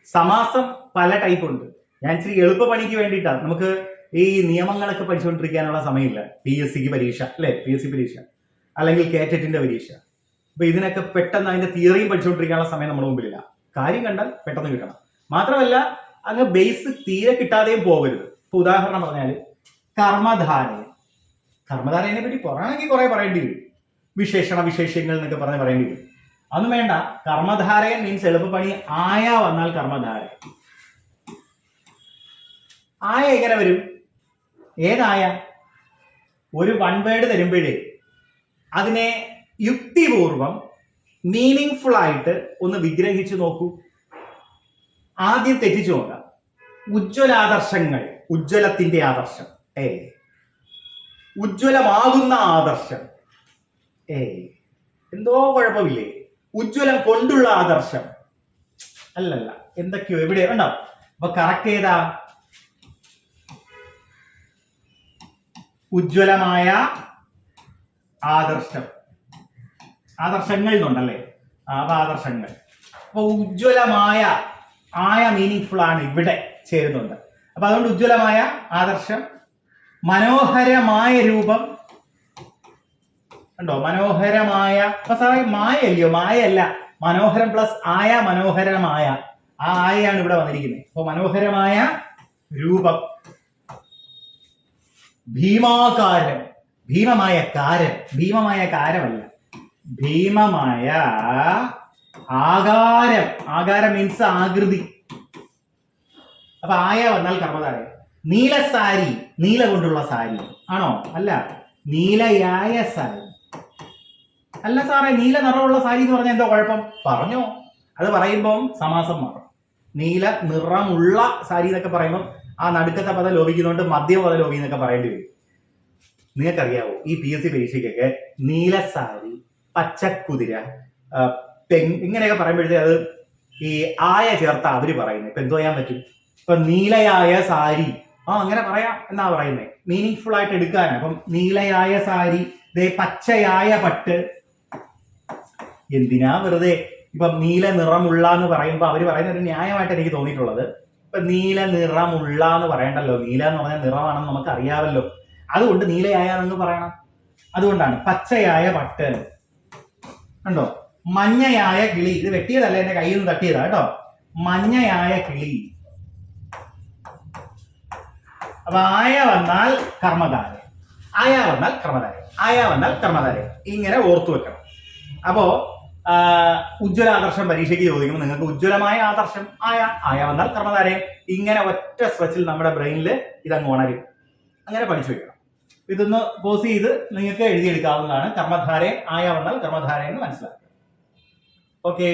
സമാസം പല ടൈപ്പ് ഉണ്ട്. ഞാൻ ഇച്ചിരി എളുപ്പ പണിക്ക് വേണ്ടിയിട്ടാണ്. നമുക്ക് ഈ നിയമങ്ങളൊക്കെ പഠിച്ചുകൊണ്ടിരിക്കാനുള്ള സമയമില്ല. PSCക്ക് പരീക്ഷ അല്ലെ, PSC പരീക്ഷ അല്ലെങ്കിൽ കേറ്ററ്റിന്റെ പരീക്ഷ. അപ്പൊ ഇതിനൊക്കെ പെട്ടെന്ന് അതിന്റെ തിയറിയും പഠിച്ചുകൊണ്ടിരിക്കാനുള്ള സമയം നമ്മുടെ മുമ്പിലില്ല. കാര്യം കണ്ടാൽ പെട്ടെന്ന് കിട്ടണം. മാത്രമല്ല അങ്ങ് ബേസിക് തീരെ കിട്ടാതെയും പോകരുത്. ഇപ്പൊ ഉദാഹരണം പറഞ്ഞാൽ കർമ്മധാരയം. കർമ്മധാരയെ പറ്റി പറയണമെങ്കിൽ കുറെ പറയേണ്ടി വരും. വിശേഷങ്ങൾ എന്നൊക്കെ പറയേണ്ടി വരും. അതൊന്നും വേണ്ട. കർമ്മധാരയൻ മീൻസ് എളുപ്പപ്പണി. ആയ വന്നാൽ കർമ്മധാരയൻ. ആയ എങ്ങനെ വരും? ഏതായ? ഒരു വൺ വേർഡ് തരുമ്പോഴേ അതിനെ യുക്തിപൂർവം മീനിങ് ഫുൾ ആയിട്ട് ഒന്ന് വിഗ്രഹിച്ചു നോക്കൂ. ആദ്യം തെറ്റിച്ചു നോക്കാം. ഉജ്ജ്വലാദർശങ്ങൾ, ഉജ്ജ്വലത്തിന്റെ ആദർശം, ഉജ്ജ്വലമാകുന്ന ആദർശം, എന്തോ കുഴപ്പമില്ലേ? ഉജ്ജ്വലം കൊണ്ടുള്ള ആദർശം, അല്ലല്ല, എന്തൊക്കെയോ എവിടെ ഉണ്ടാവും. അപ്പൊ കറക്റ്റ് ഏതാ? ഉജ്ജ്വലമായ ആദർശം. ആദർശങ്ങൾ എന്നുണ്ടല്ലേ? അപ്പൊ ആദർശങ്ങൾ. അപ്പൊ ഉജ്ജ്വലമായ ആയ മീനിങ് ഫുൾ ആണ് ഇവിടെ ചേരുന്നുണ്ട്. അപ്പൊ അതുകൊണ്ട് ഉജ്ജ്വലമായ ആദർശം. മനോഹരമായ രൂപം ഉണ്ടോ? മനോഹരമായ. അപ്പൊ സാറേ മായല്ലയോ? മായല്ല, മനോഹരം പ്ലസ് ആയ, മനോഹരമായ. ആ ആയയാണ് ഇവിടെ വന്നിരിക്കുന്നത്. അപ്പൊ മനോഹരമായ രൂപം. ഭീമാകാരം, ഭീമമായ കാരം, ഭീമമായ കാരമല്ല, ഭീമമായ ആകാരം. ആകാരം മീൻസ് ആകൃതി. അപ്പൊ ആയ വന്നാൽ കർമ്മധാരയം. നീലസാരി, നീല കൊണ്ടുള്ള സാരി ആണോ? അല്ല, നീലയായ സാരി. അല്ല സാറേ, നീല നിറമുള്ള സാരി എന്ന് പറഞ്ഞാൽ എന്തോ കുഴപ്പം? പറഞ്ഞോ. അത് പറയുമ്പം സമാസം മാറും. നീല നിറമുള്ള സാരി എന്നൊക്കെ പറയുമ്പോൾ ആ നടുക്കത്തെ പദം ലോപിക്കുന്നുണ്ട്, മധ്യപദ ലോപി എന്നൊക്കെ പറയേണ്ടി വരും. നിങ്ങൾക്കറിയാവോ ഈ PSC പരീക്ഷയ്ക്കൊക്കെ നീലസാരി, പച്ചക്കുതിര, ഇങ്ങനെയൊക്കെ പറയുമ്പോഴത്തേ അത് ഈ ആയ ചേർത്ത അവര് പറയുന്നത്. ഇപ്പൊ എന്തോ ചെയ്യാൻ പറ്റും? ഇപ്പൊ നീലയായ സാരി, അങ്ങനെ പറയാം എന്നാ പറയുന്നത്. മീനിങ് ഫുൾ ആയിട്ട് എടുക്കാനാണ്. അപ്പം നീലയായ സാരി, പച്ചയായ പട്ട്. എന്തിനാ വെറുതെ ഇപ്പൊ നീല നിറമുള്ള എന്ന് പറയുമ്പോ അവര് പറയുന്ന ഒരു ന്യായമായിട്ട് എനിക്ക് തോന്നിയിട്ടുള്ളത്, ഇപ്പൊ നീല നിറമുള്ള എന്ന് പറയണ്ടല്ലോ. നീല എന്ന് പറഞ്ഞാൽ നിറമാണെന്ന് നമുക്ക് അറിയാമല്ലോ. അതുകൊണ്ട് നീലയായ എന്ന് പറയണം. അതുകൊണ്ടാണ് പച്ചയായ പട്ട്. കണ്ടോ? മഞ്ഞയായ കിളി. ഇത് വെട്ടിയതല്ല, എന്റെ കയ്യിൽ നിന്ന് തട്ടിയതാ കേട്ടോ. മഞ്ഞയായ കിളി. അപ്പൊ ആയ വന്നാൽ കർമ്മധാരയം, ആയ വന്നാൽ കർമ്മധാരയം, ആയ വന്നാൽ കർമ്മധാരയം. ഇങ്ങനെ ഓർത്തു വെക്കണം. അപ്പോ ഉജ്ജ്വലാദർശം പരീക്ഷയ്ക്ക് ചോദിക്കുമ്പോൾ നിങ്ങൾക്ക് ഉജ്ജ്വലമായ ആദർശം ആയ, ആയ വന്നാൽ കർമ്മധാരയം. ഇങ്ങനെ ഒറ്റ സ്ട്രെച്ചിൽ നമ്മുടെ ബ്രെയിനിൽ ഇതങ്ങ് ഉണരും. അങ്ങനെ പഠിച്ചു വെക്കണം. ഇതൊന്ന് പോസ് ചെയ്ത് നിങ്ങൾക്ക് എഴുതിയെടുക്കാവുന്നതാണ്. കർമ്മധാരയം, ആയ വന്നാൽ കർമ്മധാരയം എന്ന് മനസ്സിലാക്കുക. ഓക്കെ.